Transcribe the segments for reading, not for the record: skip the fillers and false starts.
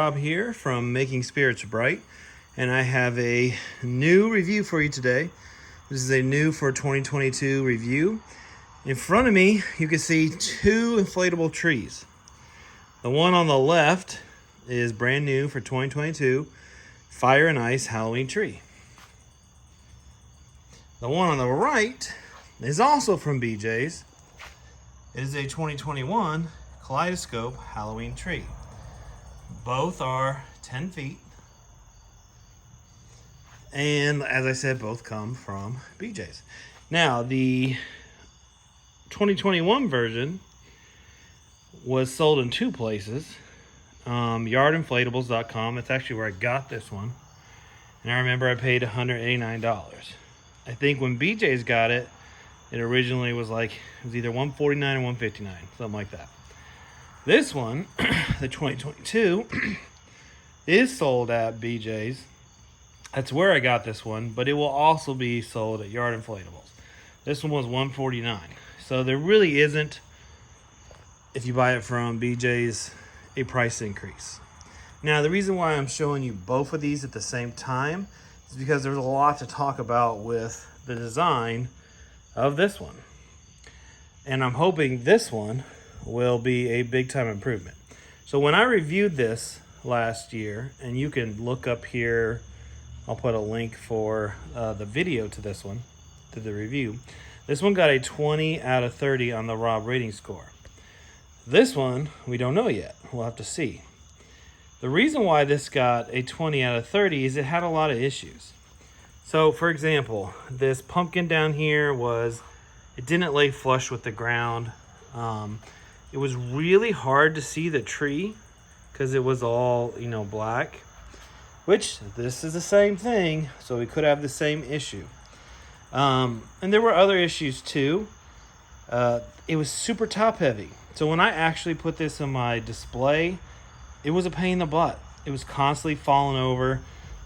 Rob here from Making Spirits Bright, and I have a new review for you today. This is a new for 2022 review. In front of me, you can see two inflatable trees. The one on the left is brand new for 2022, Fire and Ice Halloween tree. The one on the right is also from BJs. It is a 2021 Kaleidoscope Halloween tree. Both are 10 feet. And as I said, both come from BJs. Now, the 2021 version was sold in two places. Yardinflatables.com. That's actually where I got this one. And I remember I paid $189. I think when BJs got it, it originally was like, it was either $149 or $159, something like that. This one, the 2022, is sold at BJs. That's where I got this one, but it will also be sold at Yard Inflatables. This one was $149. So there really isn't, if you buy it from BJs, a price increase. Now, the reason why I'm showing you both of these at the same time is because there's a lot to talk about with the design of this one. And I'm hoping this one will be a big time improvement. So when I reviewed this last year, and you can look up here, I'll put a link for the video to this one, to the review. This one got a 20 out of 30 on the Rob rating score. This one, we don't know yet. We'll have to see. The reason why this got a 20 out of 30 is it had a lot of issues. So for example, this pumpkin down here it didn't lay flush with the ground. It was really hard to see the tree because it was all, black, which this is the same thing. So we could have the same issue. And there were other issues too. It was super top heavy. So when I actually put this on my display, it was a pain in the butt. It was constantly falling over.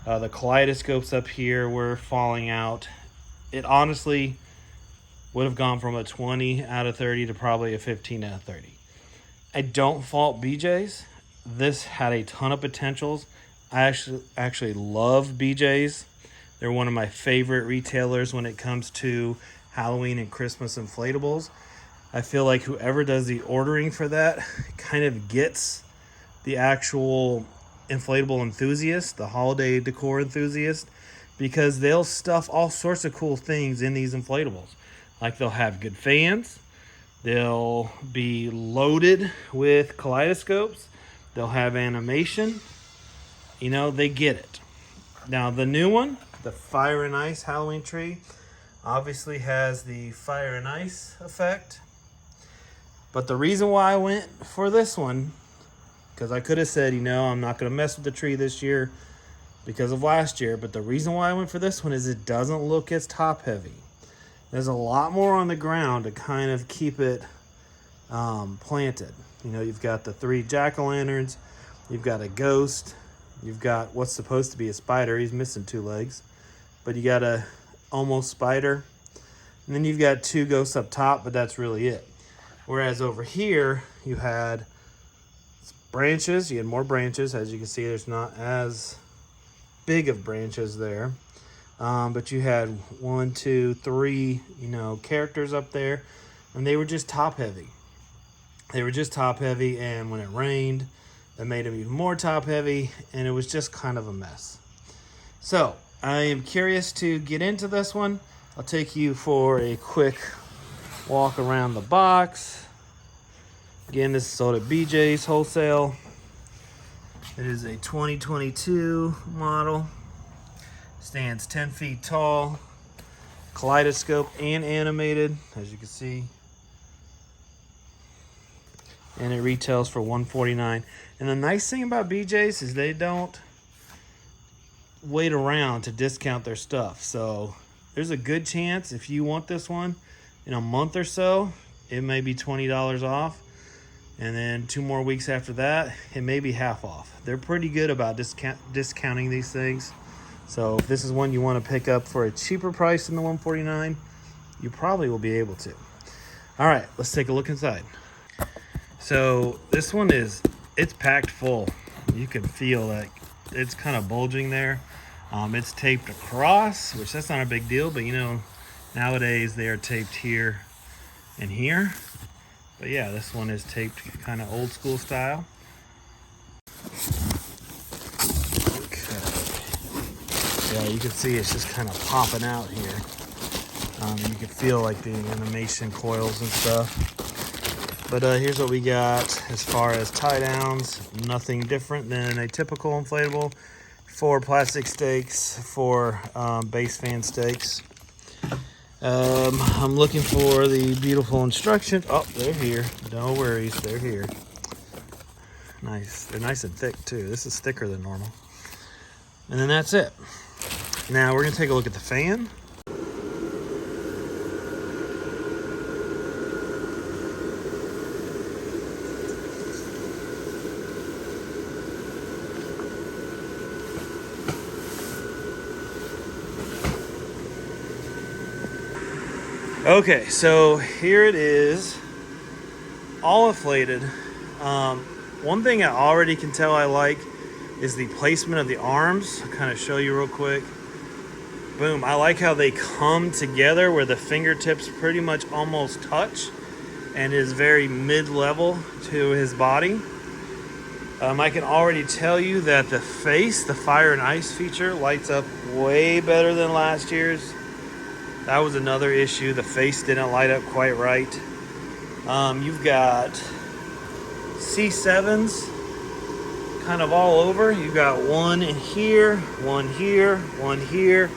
The kaleidoscopes up here were falling out. It honestly would have gone from a 20 out of 30 to probably a 15 out of 30. I don't fault BJs. This had a ton of potentials. I actually love BJs. They're one of my favorite retailers when it comes to Halloween and Christmas inflatables. I feel like whoever does the ordering for that kind of gets the actual inflatable enthusiast, the holiday decor enthusiast, because they'll stuff all sorts of cool things in these inflatables. Like they'll have good fans. They'll be loaded with kaleidoscopes. They'll have animation. They get it. Now the new one, the Fire and Ice Halloween tree, obviously has the fire and ice effect. But the reason why I went for this one, because I could have said, I'm not going to mess with the tree this year because of last year. But the reason why I went for this one is it doesn't look as top heavy. There's a lot more on the ground to kind of keep it planted. You've got the 3 jack-o'-lanterns. You've got a ghost. You've got what's supposed to be a spider. He's missing 2 legs. But you got a almost spider. And then you've got 2 ghosts up top, but that's really it. Whereas over here, you had branches. You had more branches. As you can see, there's not as big of branches there. But you had 1, 2, 3, characters up there, and they were just top heavy. And when it rained, that made them even more top heavy, and it was just kind of a mess. So I am curious to get into this one. I'll take you for a quick walk around the box. Again, this is sold at BJs Wholesale. It is a 2022 model. Stands 10 feet tall, kaleidoscope and animated, as you can see. And it retails for $149. And the nice thing about BJ's is they don't wait around to discount their stuff. So there's a good chance if you want this one in a month or so, it may be $20 off. And then 2 more weeks after that, it may be half off. They're pretty good about discounting these things. So if this is one you want to pick up for a cheaper price than the $149, you probably will be able to. All right, let's take a look inside. So this one it's packed full. you can feel that it's kind of bulging there. It's taped across, which that's not a big deal, but you know, nowadays they are taped here and here. But yeah, this one is taped kind of old school style. Okay. Yeah, you can see it's just kind of popping out here. You can feel like the animation coils and stuff. But here's what we got as far as tie downs. Nothing different than a typical inflatable. 4 plastic stakes, 4 base fan stakes. I'm looking for the beautiful instructions. Oh, they're here. No worries, they're here. Nice. They're nice and thick too. This is thicker than normal. And then that's it. Now we're gonna take a look at the fan. Okay, so here it is, all inflated. One thing I already can tell I like is the placement of the arms. I'll kind of show you real quick. Boom, I like how they come together where the fingertips pretty much almost touch and is very mid-level to his body. I can already tell you that the face, the fire and ice feature, lights up way better than last year's. That was another issue. The face didn't light up quite right. You've got C7s kind of all over. You've got one in here, one here, one here,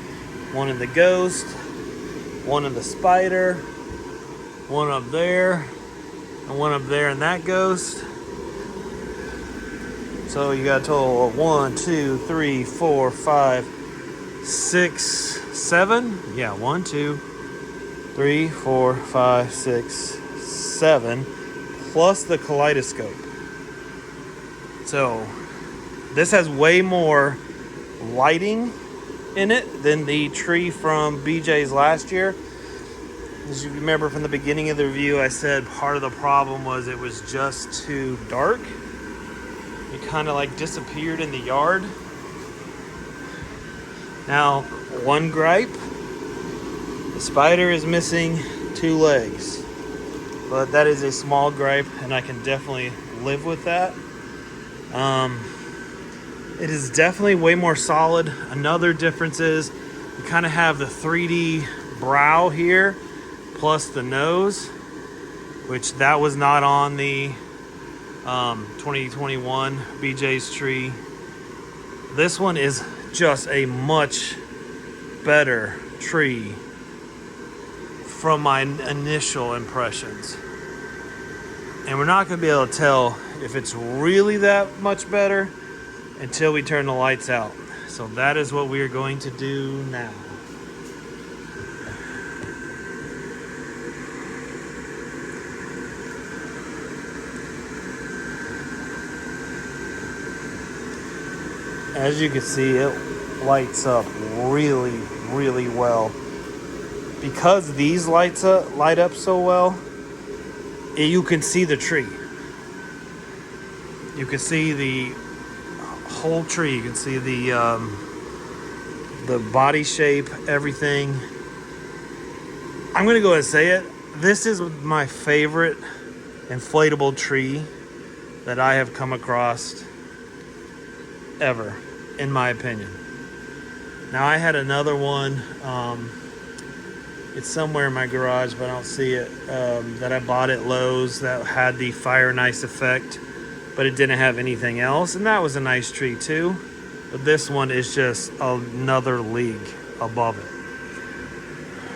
one in the Ghost, one in the Spider, one up there, and one up there in that Ghost. So you got a total of 1, 2, 3, 4, 5, 6, 7. Yeah, 1, 2, 3, 4, 5, 6, 7, plus the Kaleidoscope. So this has way more lighting in it than the tree from BJ's last year. As you remember from the beginning of the review, I said part of the problem was it was just too dark. It kind of like disappeared in the yard. Now, one gripe, the Spider is missing 2 legs. But that is a small gripe, and I can definitely live with that. It is definitely way more solid. Another difference is you kind of have the 3D brow here, plus the nose, which that was not on the 2021 BJ's tree. This one is just a much better tree from my initial impressions. And we're not going to be able to tell if it's really that much better until we turn the lights out. So that is what we are going to do now. As you can see, it lights up really, really well. Because these light up so well, you can see the tree. You can see the whole tree. You can see the body shape, everything. I'm gonna go ahead and say it. This is my favorite inflatable tree that I have come across ever, in my opinion. Now I had another one. It's somewhere in my garage, but I don't see it. That I bought at Lowe's that had the fire and ice effect, but it didn't have anything else, and that was a nice tree too. But this one is just another league above it.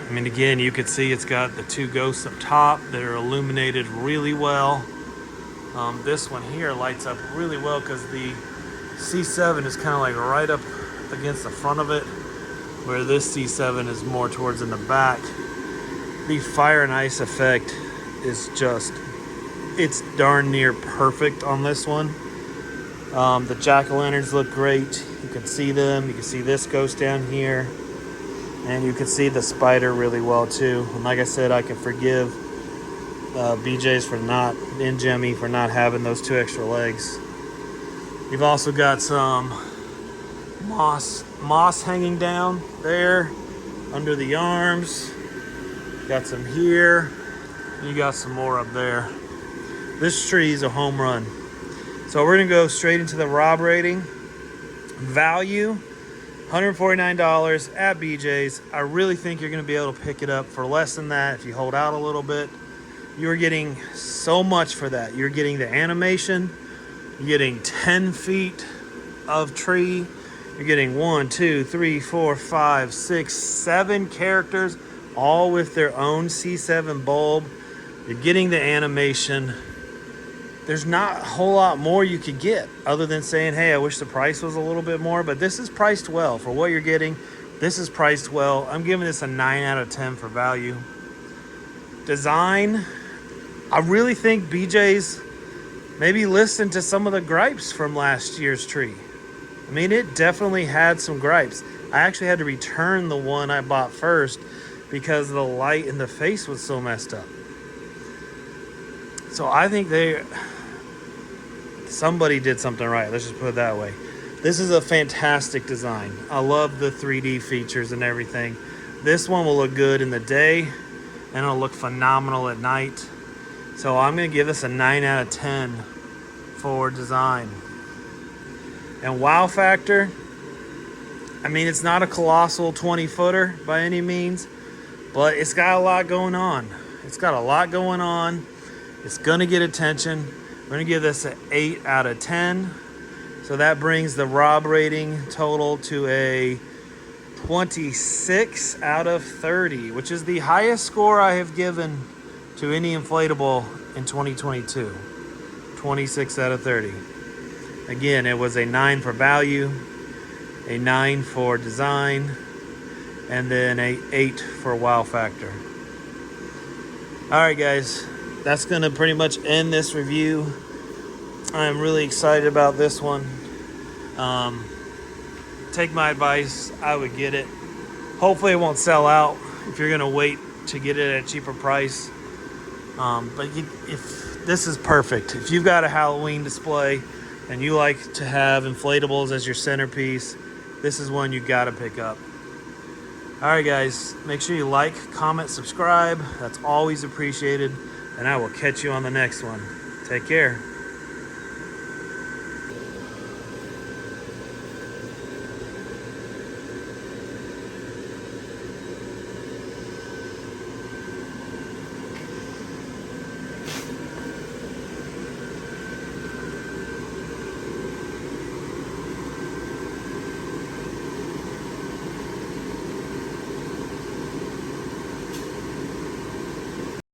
I mean, again, you can see it's got the 2 ghosts up top that are illuminated really well. This one here lights up really well because the C7 is kind of like right up against the front of it, where this C7 is more towards in the back. The fire and ice effect is just, it's darn near perfect on this one. The jack-o'-lanterns look great. You can see them. You can see this ghost down here. And you can see the Spider really well too. And like I said, I can forgive BJ's and Gemmy for not having those 2 extra legs. You've also got some moss hanging down there under the arms. Got some here. You got some more up there. This tree is a home run. So we're gonna go straight into the Rob rating. Value, $149 at BJ's. I really think you're gonna be able to pick it up for less than that if you hold out a little bit. You're getting so much for that. You're getting the animation. You're getting 10 feet of tree. You're getting 1, 2, 3, 4, 5, 6, 7 characters, all with their own C7 bulb. You're getting the animation. There's not a whole lot more you could get other than saying, hey, I wish the price was a little bit more, but this is priced well for what you're getting. This is priced well. I'm giving this a 9 out of 10 for value. Design, I really think BJ's maybe listened to some of the gripes from last year's tree. I mean, it definitely had some gripes. I actually had to return the one I bought first because the light in the face was so messed up. So I think somebody did something right. Let's just put it that way. This is a fantastic design. I love the 3D features and everything. This one will look good in the day and it'll look phenomenal at night. So I'm going to give this a 9 out of 10 for design. And wow factor, I mean, it's not a colossal 20-footer by any means, but it's got a lot going on. It's got a lot going on. It's going to get attention. We're going to give this an 8 out of 10. So that brings the Rob rating total to a 26 out of 30, which is the highest score I have given to any inflatable in 2022. 26 out of 30. Again, it was a 9 for value, a 9 for design, and then a 8 for wow factor. All right, guys, that's going to pretty much end this review. I'm really excited about this one. Take my advice, I would get it. Hopefully it won't sell out if you're going to wait to get it at a cheaper price. But if this is perfect. If you've got a Halloween display and you like to have inflatables as your centerpiece, this is one you got to pick up. All right, guys, make sure you like, comment, subscribe. That's always appreciated. And I will catch you on the next one. Take care.